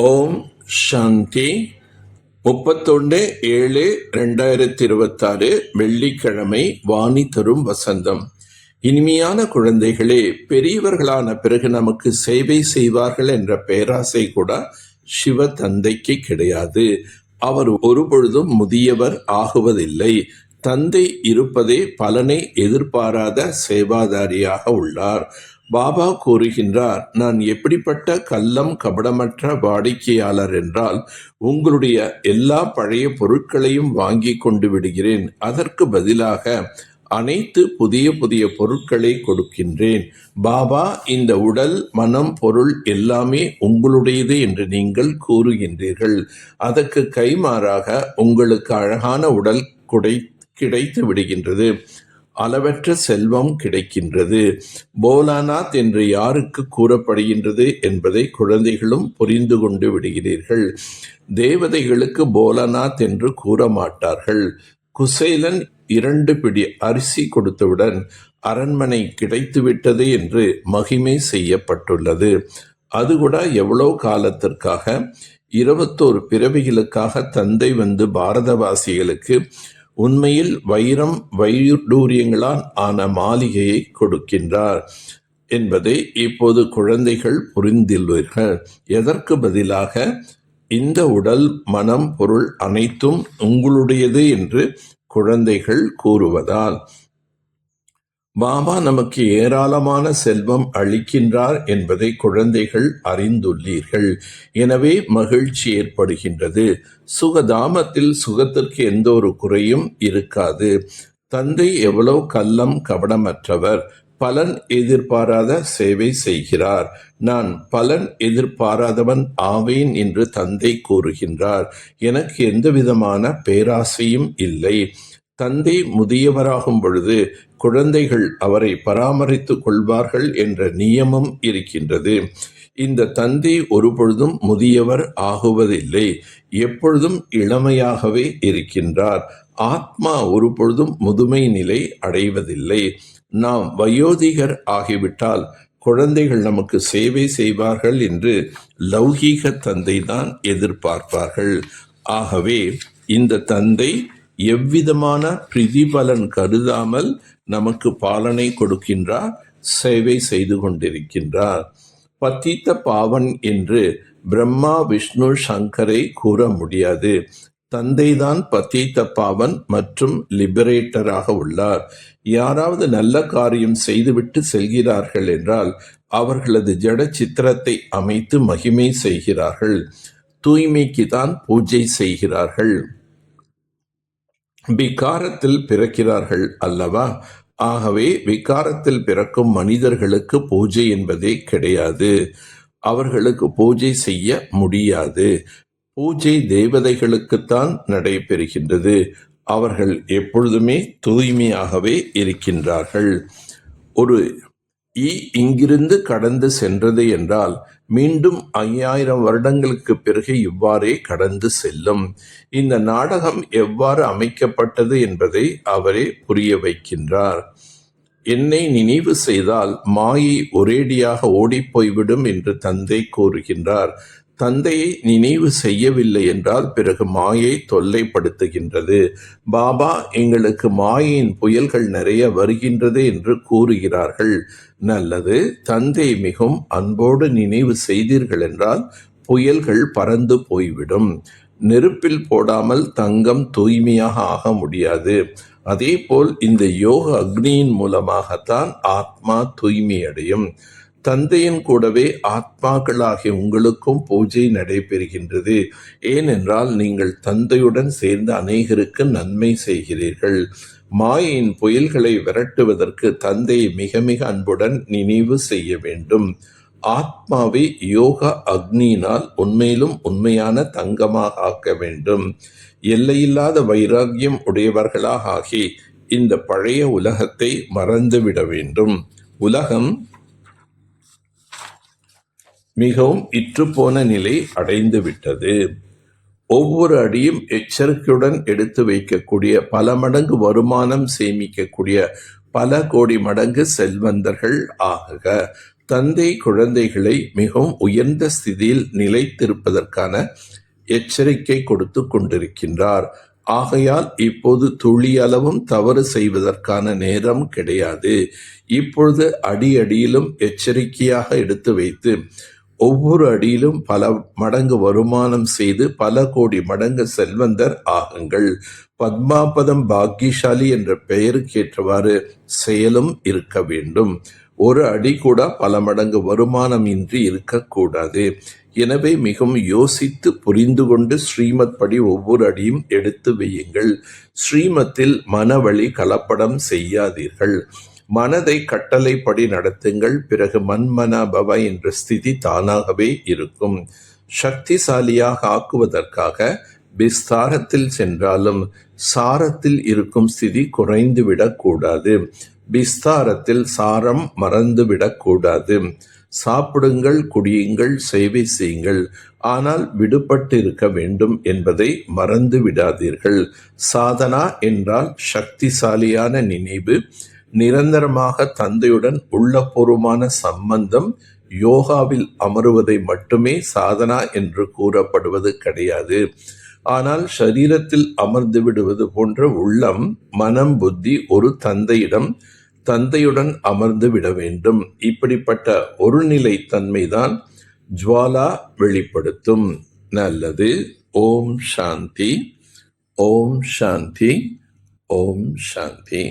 ஓம் சாந்தி. 31/7/2026 வெள்ளிக்கிழமை. வாணி தரும் வசந்தம். இனிமையான குழந்தைகளே, பெரியவர்களான பிறகு நமக்கு சேவை செய்வார்கள் என்ற பேராசை கூட சிவ தந்தைக்கு கிடையாது. அவர் ஒருபொழுதும் முதியவர் ஆகுவதில்லை. தந்தை இருப்பதே பலனை எதிர்பாராத சேவாதாரியாக உள்ளார். பாபா கூறுகின்றார், நான் எப்படிப்பட்ட கள்ளம் கபடமற்ற வாடிக்கையாளர் என்றால், உங்களுடைய எல்லா பழைய பொருட்களையும் வாங்கி கொண்டு விடுகிறேன். அதற்கு பதிலாக அனைத்து புதிய புதிய பொருட்களை கொடுக்கின்றேன். பாபா, இந்த உடல், மனம், பொருள் எல்லாமே உங்களுடையது என்று நீங்கள் கூறுகின்றீர்கள். அதற்கு கைமாறாக உங்களுக்கு அழகான உடல் கிடைத்து விடுகின்றது. அளவற்ற செல்வம் கிடைக்கின்றது. போலாநாத் என்று யாருக்கு கூறப்படுகின்றது என்பதை குழந்தைகளும் புரிந்து கொண்டு விடுகிறீர்கள். தேவதைகளுக்கு போலாநாத் என்று கூற மாட்டார்கள். குசேலன் 2 பிடி அரிசி கொடுத்தவுடன் அரண்மனை கிடைத்துவிட்டது என்று மகிமை செய்யப்பட்டுள்ளது. அது கூட எவ்வளோ காலத்திற்காக? 21 பிறவிகளுக்காக தந்தை வந்து பாரதவாசிகளுக்கு உண்மையில் வைரம் வைடூரியங்களால் ஆன மாளிகையை கொடுக்கின்றார் என்பதை இப்போது குழந்தைகள் புரிந்துள்ளீர்கள். எதற்கு பதிலாக இந்த உடல், மனம், பொருள் அனைத்தும் உங்களுடையது என்று குழந்தைகள் கூறுவதால். பாபா நமக்கு ஏராளமான செல்வம் அளிக்கின்றார் என்பதை குழந்தைகள் அறிந்துள்ளீர்கள். எனவே மகிழ்ச்சி ஏற்படுகின்றது. சுகதாமத்தில் சுகத்திற்கு எந்த ஒரு குறையும் இருக்காது. தந்தை எவ்வளவு கள்ளம் கபடமற்றவர். பலன் எதிர்பாராத சேவை செய்கிறார். நான் பலன் எதிர்பாராதவன் ஆவேன் என்று தந்தை கூறுகின்றார். எனக்கு எந்த விதமான பேராசையும் இல்லை. தந்தை முதியவராகும் பொழுது குழந்தைகள் அவரை பராமரித்துக் கொள்வார்கள் என்ற நியமம் இருக்கின்றது. இந்த தந்தை ஒருபொழுதும் முதியவர் ஆகுவதில்லை. எப்பொழுதும் இளமையாகவே இருக்கின்றார். ஆத்மா ஒருபொழுதும் முதுமை நிலை அடைவதில்லை. நாம் வயோதிகர் ஆகிவிட்டால் குழந்தைகள் நமக்கு சேவை செய்வார்கள் என்று லௌகீக தந்தை தான் எதிர்பார்ப்பார்கள். ஆகவே இந்த தந்தை எவ்விதமான பிரதிபலன் கருதாமல் நமக்கு பாலனை கொடுக்கின்றார், சேவை செய்து கொண்டிருக்கின்றார். பத்தித்த பாவன் என்று பிரம்மா, விஷ்ணு, சங்கரை கூற முடியாது. தந்தைதான் பத்தித்த பாவன் மற்றும் லிபரேட்டராக உள்ளார். யாராவது நல்ல காரியம் செய்துவிட்டு செல்கிறார்கள் என்றால் அவர்களது ஜட சித்திரத்தை அமைத்து மகிமை செய்கிறார்கள். தூய்மைக்கு தான் பூஜை செய்கிறார்கள். விகாரத்தில் பிறக்கிறார்கள் அல்லவா? ஆகவே விகாரத்தில் பிறக்கும் மனிதர்களுக்கு பூஜை என்பதே கிடையாது. அவர்களுக்கு பூஜை செய்ய முடியாது. பூஜை தேவதைகளுக்குத்தான் நடைபெறுகின்றது. அவர்கள் எப்பொழுதுமே தூய்மையாகவே இருக்கின்றார்கள். ஒரு இங்கிருந்து கடந்து சென்றது என்றால் மீண்டும் 5000 வருடங்களுக்கு பிறகு இவ்வாறே கடந்து செல்லும். இந்த நாடகம் எவ்வாறு அமைக்கப்பட்டது என்பதை அவரே புரிய வைக்கின்றார். என்னை நினைவு செய்தால் மாயை ஒரேடியாக ஓடிப்போய்விடும் என்று தந்தை கூறுகின்றார். தந்தையை நினைவு செய்யவில்லை என்றால் பிறகு மாயை தொல்லைப்படுத்துகின்றது. பாபா எங்களுக்கு மாயையின் புயல்கள் நிறைய வருகின்றது என்று கூறுகிறார்கள். நல்லது, தந்தை மிகவும் அன்போடு நினைவு செய்தீர்கள் என்றால் புயல்கள் பறந்து போய்விடும். நெருப்பில் போடாமல் தங்கம் தூய்மையாக ஆக முடியாது. அதே போல் இந்த யோக அக்னியின் மூலமாகத்தான் ஆத்மா தூய்மையடையும். தந்தையின் கூடவே ஆத்மாக்களாகிய உங்களுக்கும் பூஜை நடைபெறுகின்றது. ஏனென்றால் நீங்கள் தந்தையுடன் சேர்ந்து அநேகருக்கு நன்மை செய்கிறீர்கள். மாயின் புயல்களை விரட்டுவதற்கு தந்தையை மிக மிக அன்புடன் நினைவு செய்ய வேண்டும். ஆத்மாவை யோக அக்னியினால் உண்மையிலும் உண்மையான தங்கமாக ஆக்க வேண்டும். எல்லையில்லாத வைராகியம் உடையவர்களாக ஆகி இந்த பழைய உலகத்தை மறந்துவிட வேண்டும். உலகம் மிகவும் இற்றுப்போன நிலை அடைந்து விட்டது. ஒவ்வொரு அடியும் எச்சரிக்கையுடன் எடுத்து வைக்கக்கூடிய, பல மடங்கு வருமானம் சேமிக்கக்கூடிய, பல கோடி மடங்கு செல்வந்தர்கள் ஆகுக. தந்தை குழந்தைகளை மிகவும் உயர்ந்த ஸ்திதியில் நிலைத்திருப்பதற்கான எச்சரிக்கை கொடுத்து கொண்டிருக்கின்றார். ஆகையால் இப்போது துளியளவும் தவறு செய்வதற்கான நேரம் கிடையாது. இப்பொழுது அடியிலும் எச்சரிக்கையாக எடுத்து வைத்து ஒவ்வொரு அடியிலும் பல மடங்கு வருமானம் செய்து பல கோடி மடங்கு செல்வந்தர் ஆகுங்கள். பத்மாபதம் பாக்கியசாலி என்ற பெயருக்கேற்றவாறு செயலும் இருக்க வேண்டும். ஒரு அடி கூட பல மடங்கு வருமானம் இன்றி இருக்கக்கூடாது. எனவே மிகவும் யோசித்து புரிந்து கொண்டு ஸ்ரீமத் படி ஒவ்வொரு அடியும் எடுத்து வையுங்கள். ஸ்ரீமத்தில் மனவழி கலப்படம் செய்யாதீர்கள். மனதை கட்டளைப்படி நடத்துங்கள். பிறகு மன்மனா பவ என்ற ஸ்திதி தானாகவே இருக்கும். சக்திசாலியாக ஆக்குவதற்காக விஸ்தாரத்தில் சென்றாலும் சாரத்தில் இருக்கும் ஸ்திதி குறைந்துவிடக்கூடாது. விஸ்தாரத்தில் சாரம் மறந்துவிடக்கூடாது. சாப்பிடுங்கள், குடியுங்கள், சேவை செய்யுங்கள், ஆனால் விடுபட்டு இருக்க வேண்டும் என்பதை மறந்து விடாதீர்கள். சாதனா என்றால் சக்திசாலியான நினைவு, நிரந்தரமாக தந்தையுடன் உள்ளபூர்வமான சம்பந்தம். யோகாவில் அமருவதை மட்டுமே சாதனா என்று கூறப்படுவது கிடையாது. ஆனால் சரீரத்தில் அமர்ந்து விடுவது போன்ற உள்ளம், மனம், புத்தி ஒரு தந்தையுடன் அமர்ந்து விட வேண்டும். இப்படிப்பட்ட ஒரு நிலை தன்மைதான் ஜுவாலா வெளிப்படுத்தும். நல்லது. ஓம் சாந்தி, ஓம் சாந்தி, ஓம் சாந்தி.